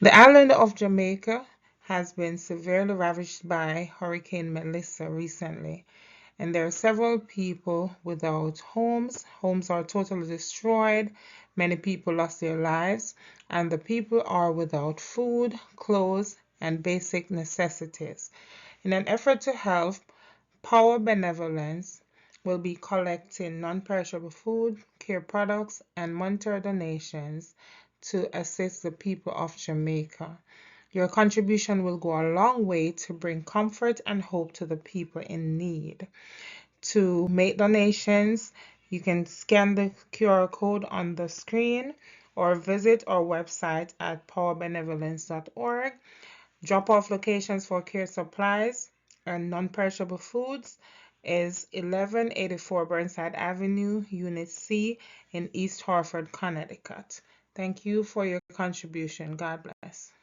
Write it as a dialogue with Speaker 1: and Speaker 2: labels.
Speaker 1: The island of Jamaica has been severely ravaged by Hurricane Melissa recently, and there are several people without homes. Homes are totally destroyed. Many people lost their lives, and the people are without food, clothes, and basic necessities. In an effort to help, Power Benevolence will be collecting non-perishable food, care products, and monetary donations to assist the people of Jamaica. Your contribution will go a long way to bring comfort and hope to the people in need. To make donations, you can scan the QR code on the screen or visit our website at powerbenevolence.org. Drop-off locations for care supplies and non-perishable foods is 1184 Burnside Avenue, Unit C in East Hartford, Connecticut. Thank you for your contribution. God bless.